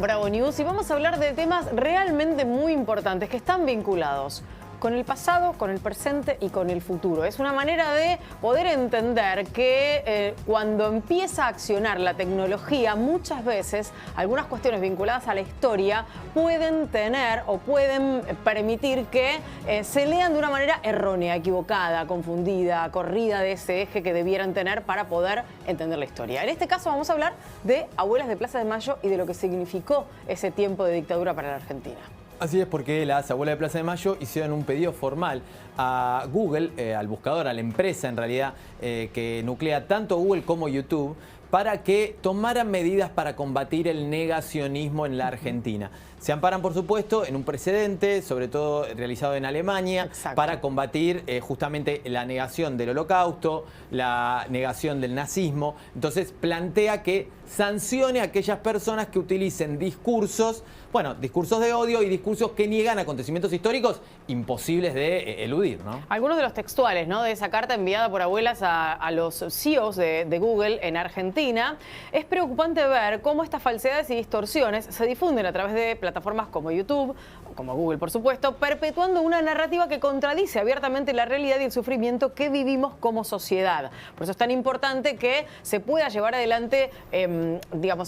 Bravo News y vamos a hablar de temas realmente muy importantes que están vinculados con el pasado, con el presente y con el futuro. Es una manera de poder entender que cuando empieza a accionar la tecnología, muchas veces algunas cuestiones vinculadas a la historia pueden tener o pueden permitir que se lean de una manera errónea, equivocada, confundida, corrida de ese eje que debieran tener para poder entender la historia. En este caso vamos a hablar de Abuelas de Plaza de Mayo y de lo que significó ese tiempo de dictadura para la Argentina. Así es, porque las Abuelas de Plaza de Mayo hicieron un pedido formal a Google, al buscador, a la empresa en realidad, que nuclea tanto Google como YouTube, para que tomaran medidas para combatir el negacionismo en la Argentina. Se amparan, por supuesto, en un precedente, sobre todo realizado en Alemania, Exacto, para combatir justamente la negación del Holocausto, la negación del nazismo. Entonces plantea que sancione a aquellas personas que utilicen discursos de odio y discursos que niegan acontecimientos históricos imposibles de eludir, ¿no? Algunos de los textuales, ¿no?, de esa carta enviada por Abuelas a los CEOs de Google en Argentina. Es preocupante ver cómo estas falsedades y distorsiones se difunden a través de plataformas como YouTube, como Google, por supuesto, perpetuando una narrativa que contradice abiertamente la realidad y el sufrimiento que vivimos como sociedad. Por eso es tan importante que se pueda llevar adelante,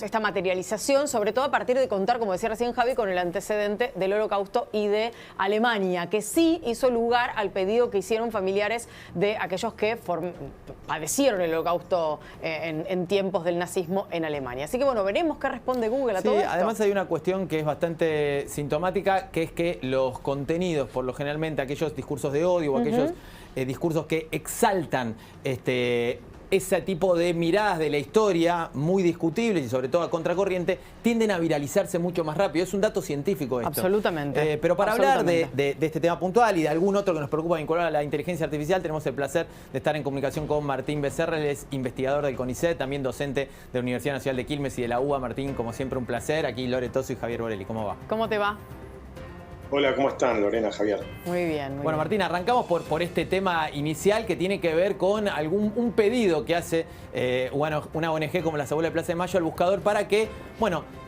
esta materialización, sobre todo a partir de contar, como decía recién Javi, con el antecedente del Holocausto y de Alemania, que sí hizo lugar al pedido que hicieron familiares de aquellos que padecieron el Holocausto en tiempos del nazismo en Alemania. Así que bueno, veremos qué responde Google a todo esto. Además hay una cuestión que es bastante sintomática, que es que los contenidos, por lo generalmente aquellos discursos de odio o aquellos discursos que exaltan ese tipo de miradas de la historia muy discutibles y sobre todo a contracorriente, tienden a viralizarse mucho más rápido. Es un dato científico esto. Absolutamente. Pero para hablar de este tema puntual y de algún otro que nos preocupa vinculado a la inteligencia artificial, tenemos el placer de estar en comunicación con Martín Becerra. Él es investigador del CONICET, también docente de la Universidad Nacional de Quilmes y de la UBA. Martín, como siempre, un placer. Aquí Lore Tosso y Javier Borelli. ¿Cómo va? ¿Cómo te va? Hola, ¿cómo están, Lorena, Javier? Muy bien. Bueno, Martín, arrancamos por este tema inicial que tiene que ver con un pedido que hace una ONG como las Abuelas de Plaza de Mayo al buscador para que,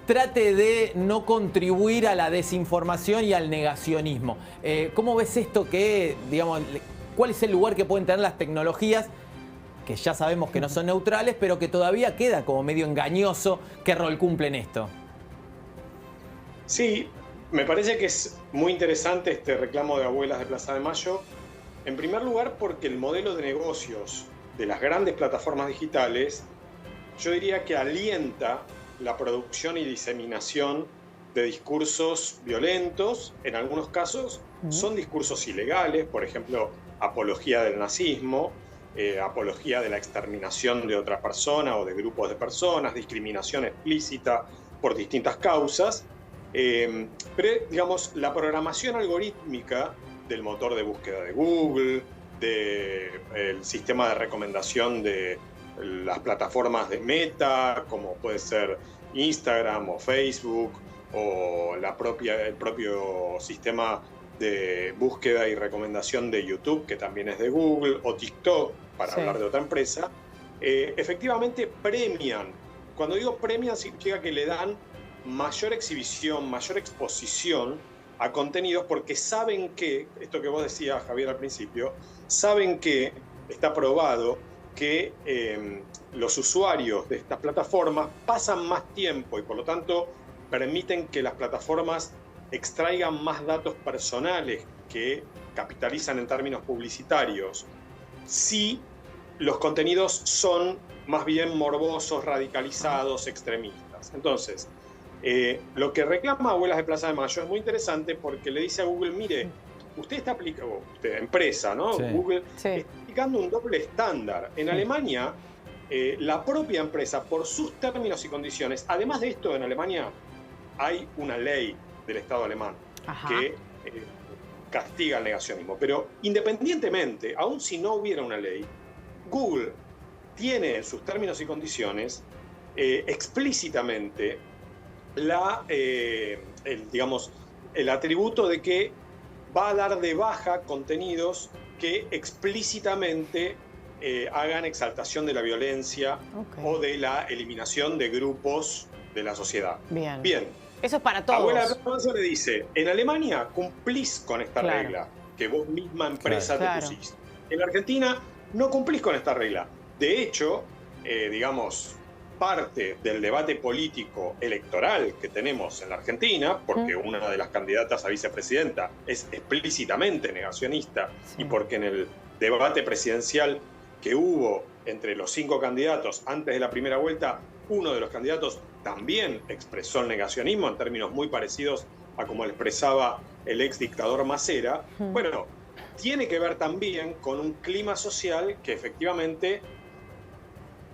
trate de no contribuir a la desinformación y al negacionismo. ¿Cómo ves esto cuál es el lugar que pueden tener las tecnologías, que ya sabemos que no son neutrales, pero que todavía queda como medio engañoso? ¿Qué rol cumplen esto? Sí, me parece que es muy interesante este reclamo de Abuelas de Plaza de Mayo. En primer lugar, porque el modelo de negocios de las grandes plataformas digitales, yo diría que alienta la producción y diseminación de discursos violentos. En algunos casos son discursos ilegales, por ejemplo, apología del nazismo, apología de la exterminación de otra persona o de grupos de personas, discriminación explícita por distintas causas. Pero, la programación algorítmica del motor de búsqueda de Google, del sistema de recomendación de las plataformas de Meta, como puede ser Instagram o Facebook, o el propio sistema de búsqueda y recomendación de YouTube, que también es de Google, o TikTok, para hablar de otra empresa, efectivamente premian. Cuando digo premian, significa que le dan mayor exhibición, mayor exposición a contenidos, porque saben que, esto que vos decías, Javier, al principio, saben que está probado que los usuarios de estas plataformas pasan más tiempo y por lo tanto permiten que las plataformas extraigan más datos personales que capitalizan en términos publicitarios si los contenidos son más bien morbosos, radicalizados, extremistas. Entonces, lo que reclama Abuelas de Plaza de Mayo es muy interesante porque le dice a Google, mire, usted está aplicando, empresa, ¿no? Sí. Google está aplicando un doble estándar. En Alemania, la propia empresa, por sus términos y condiciones, además de esto, en Alemania hay una ley del Estado alemán que castiga el negacionismo. Pero independientemente, aun si no hubiera una ley, Google tiene en sus términos y condiciones explícitamente el atributo de que va a dar de baja contenidos que explícitamente hagan exaltación de la violencia o de la eliminación de grupos de la sociedad. Bien. Eso es para todos. Abuela de Plaza de Mayo le dice, en Alemania cumplís con esta regla que vos misma empresa te pusiste. En Argentina no cumplís con esta regla. De hecho, digamos, parte del debate político electoral que tenemos en la Argentina, porque una de las candidatas a vicepresidenta es explícitamente negacionista y porque en el debate presidencial que hubo entre los 5 candidatos antes de la primera vuelta, uno de los candidatos también expresó el negacionismo en términos muy parecidos a como lo expresaba el ex dictador Macera. Bueno, tiene que ver también con un clima social que efectivamente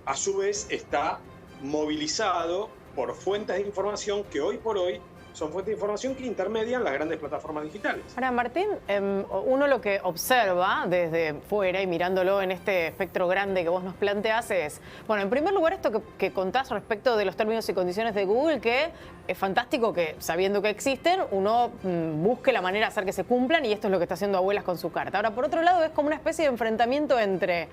a su vez está movilizado por fuentes de información que hoy por hoy son fuentes de información que intermedian las grandes plataformas digitales. Ahora, Martín, uno lo que observa desde fuera y mirándolo en este espectro grande que vos nos planteás es, bueno, en primer lugar esto que contás respecto de los términos y condiciones de Google, que es fantástico que sabiendo que existen, uno busque la manera de hacer que se cumplan y esto es lo que está haciendo Abuelas con su carta. Ahora, por otro lado, es como una especie de enfrentamiento entre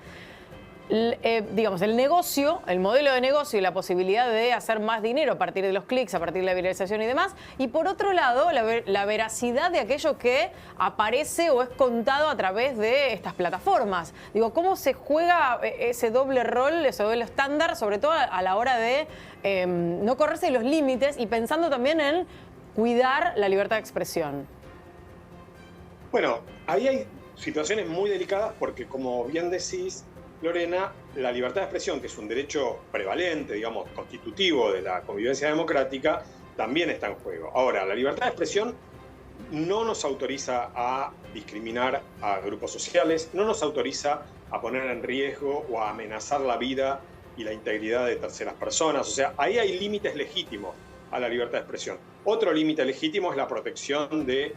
digamos, el negocio, el modelo de negocio y la posibilidad de hacer más dinero a partir de los clics, a partir de la viralización y demás. Y por otro lado, la veracidad de aquello que aparece o es contado a través de estas plataformas. Digo, ¿cómo se juega ese doble rol, ese doble estándar, sobre todo a la hora de no correrse de los límites y pensando también en cuidar la libertad de expresión? Bueno, ahí hay situaciones muy delicadas porque, como bien decís, Lorena, la libertad de expresión, que es un derecho prevalente, digamos, constitutivo de la convivencia democrática, también está en juego. Ahora, la libertad de expresión no nos autoriza a discriminar a grupos sociales, no nos autoriza a poner en riesgo o a amenazar la vida y la integridad de terceras personas. O sea, ahí hay límites legítimos a la libertad de expresión. Otro límite legítimo es la protección de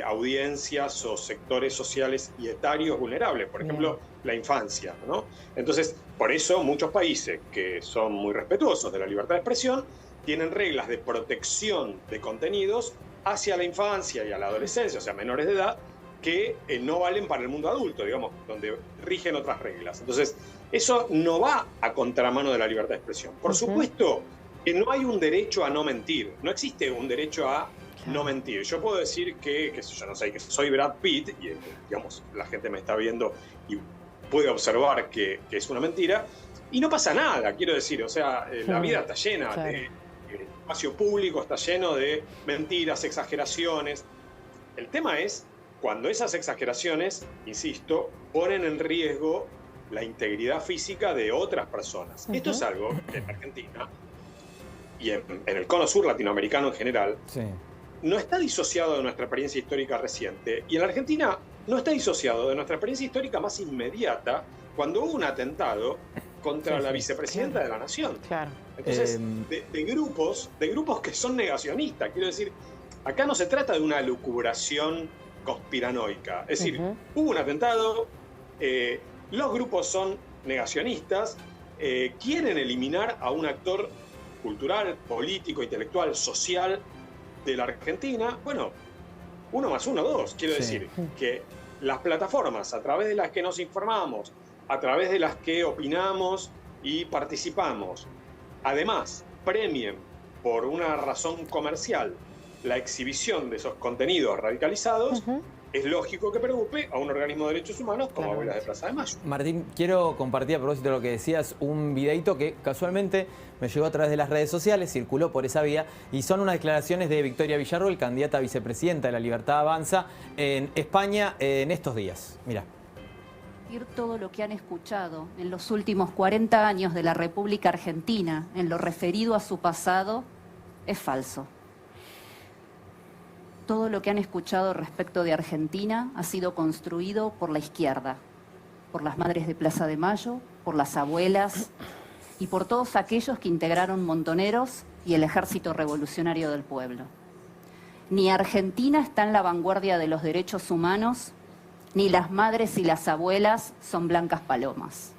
audiencias o sectores sociales y etarios vulnerables, por ejemplo, la infancia, ¿no? Entonces, por eso muchos países que son muy respetuosos de la libertad de expresión tienen reglas de protección de contenidos hacia la infancia y a la adolescencia, o sea, menores de edad, que no valen para el mundo adulto, digamos, donde rigen otras reglas. Entonces, eso no va a contramano de la libertad de expresión. Por supuesto que no hay un derecho a no mentir, no existe un derecho a no mentir. Yo puedo decir que yo no sé, que soy Brad Pitt y, digamos, la gente me está viendo y puede observar que es una mentira y no pasa nada, quiero decir, o sea, la vida está llena de espacio público, está lleno de mentiras, exageraciones. El tema es cuando esas exageraciones, insisto, ponen en riesgo la integridad física de otras personas. Esto es algo que en Argentina y en el cono sur latinoamericano en general no está disociado de nuestra experiencia histórica reciente, y en la Argentina no está disociado de nuestra experiencia histórica más inmediata, cuando hubo un atentado contra la vicepresidenta de la Nación. Entonces, de grupos que son negacionistas. Quiero decir, acá no se trata de una lucubración conspiranoica. Es decir, hubo un atentado, los grupos son negacionistas, quieren eliminar a un actor cultural, político, intelectual, social de la Argentina. Bueno, 1 más 1, 2. Quiero decir que las plataformas a través de las que nos informamos, a través de las que opinamos y participamos, además premien por una razón comercial la exhibición de esos contenidos radicalizados, es lógico que preocupe a un organismo de derechos humanos como Abuelas de Plaza de Mayo. Martín, quiero compartir a propósito de lo que decías un videito que casualmente me llegó a través de las redes sociales, circuló por esa vía, y son unas declaraciones de Victoria Villarroel, candidata a vicepresidenta de La Libertad Avanza en España en estos días. Mirá. Todo lo que han escuchado en los últimos 40 años de la República Argentina en lo referido a su pasado es falso. Todo lo que han escuchado respecto de Argentina ha sido construido por la izquierda, por las madres de Plaza de Mayo, por las abuelas y por todos aquellos que integraron Montoneros y el Ejército Revolucionario del Pueblo. Ni Argentina está en la vanguardia de los derechos humanos, ni las madres y las abuelas son blancas palomas.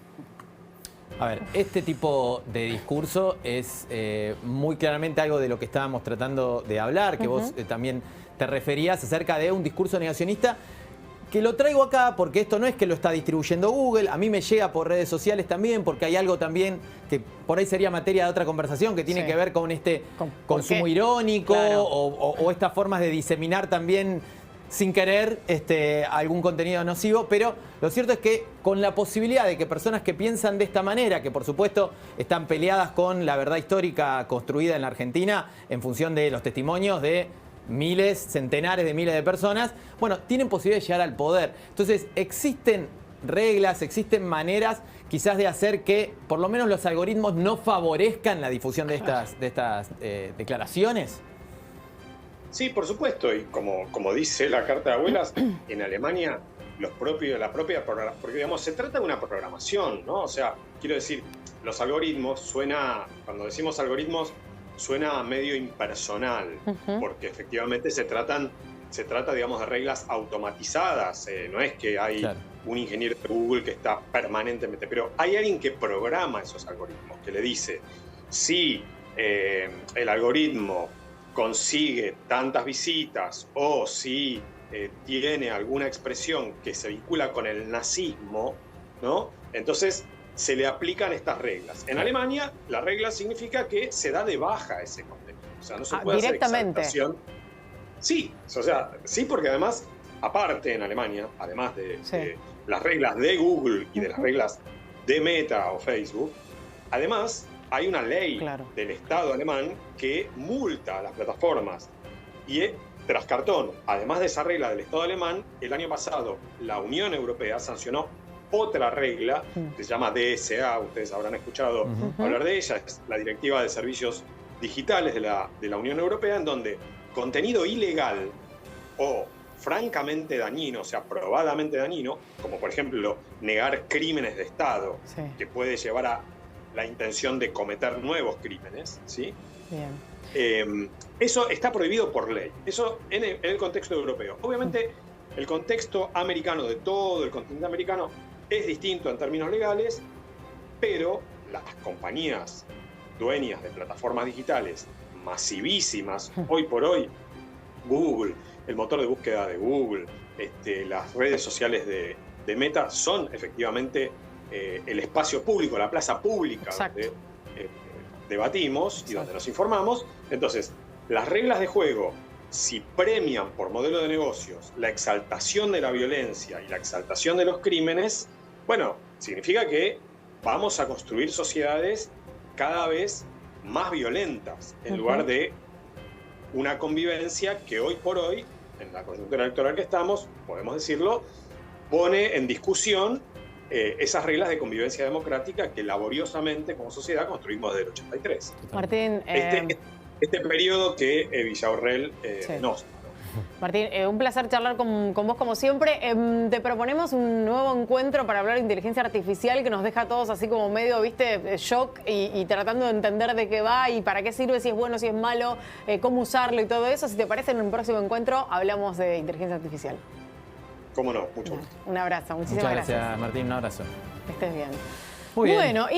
A ver, este tipo de discurso es muy claramente algo de lo que estábamos tratando de hablar, que vos también te referías acerca de un discurso negacionista que lo traigo acá porque esto no es que lo está distribuyendo Google, a mí me llega por redes sociales también, porque hay algo también que por ahí sería materia de otra conversación que tiene que ver con este consumo irónico o estas formas de diseminar también sin querer algún contenido nocivo, pero lo cierto es que con la posibilidad de que personas que piensan de esta manera, que por supuesto están peleadas con la verdad histórica construida en la Argentina en función de los testimonios de miles, centenares de miles de personas, bueno, tienen posibilidad de llegar al poder. Entonces, existen reglas, existen maneras quizás de hacer que por lo menos los algoritmos no favorezcan la difusión de estas declaraciones. Sí, por supuesto, y como dice la Carta de Abuelas, en Alemania porque digamos, se trata de una programación, ¿no? O sea, quiero decir, los algoritmos cuando decimos algoritmos, suena medio impersonal, porque efectivamente se trata, digamos, de reglas automatizadas. No es que hay un ingeniero de Google que está permanentemente, pero hay alguien que programa esos algoritmos, que le dice, si el algoritmo consigue tantas visitas o si tiene alguna expresión que se vincula con el nazismo, ¿no? Entonces se le aplican estas reglas. En Alemania, la regla significa que se da de baja ese contenido. O sea, no se puede directamente hacer exaltación. Sí, o sea, sí, porque además, aparte en Alemania, además de las reglas de Google y de las reglas de Meta o Facebook, además hay una ley del Estado alemán que multa a las plataformas. Y tras cartón, además de esa regla del Estado alemán, el año pasado la Unión Europea sancionó otra regla que se llama DSA, ustedes habrán escuchado hablar de ella, es la Directiva de Servicios Digitales de la Unión Europea, en donde contenido ilegal o francamente dañino, o sea, probadamente dañino, como por ejemplo negar crímenes de Estado, que puede llevar a la intención de cometer nuevos crímenes, ¿sí? Bien. Eso está prohibido por ley, eso en el contexto europeo. Obviamente, el contexto americano, de todo el continente americano, es distinto en términos legales, pero las compañías dueñas de plataformas digitales masivísimas, hoy por hoy, Google, el motor de búsqueda de Google, las redes sociales de Meta, son efectivamente el espacio público, la plaza pública donde debatimos y donde nos informamos. Entonces, las reglas de juego, si premian por modelo de negocios la exaltación de la violencia y la exaltación de los crímenes, bueno, significa que vamos a construir sociedades cada vez más violentas, en lugar de una convivencia que hoy por hoy, en la coyuntura electoral que estamos, podemos decirlo, pone en discusión esas reglas de convivencia democrática que laboriosamente como sociedad construimos desde el 83. Martín, este periodo que Villaurrel nos... Martín, un placer charlar con vos como siempre. Te proponemos un nuevo encuentro para hablar de inteligencia artificial que nos deja a todos así como medio, viste, shock y tratando de entender de qué va y para qué sirve, si es bueno, si es malo, cómo usarlo y todo eso. Si te parece, en un próximo encuentro hablamos de inteligencia artificial. Cómo no, mucho gusto. Un abrazo, muchísimas gracias. Muchas gracias, Martín, un abrazo. Que estés bien. Muy bien. Bueno,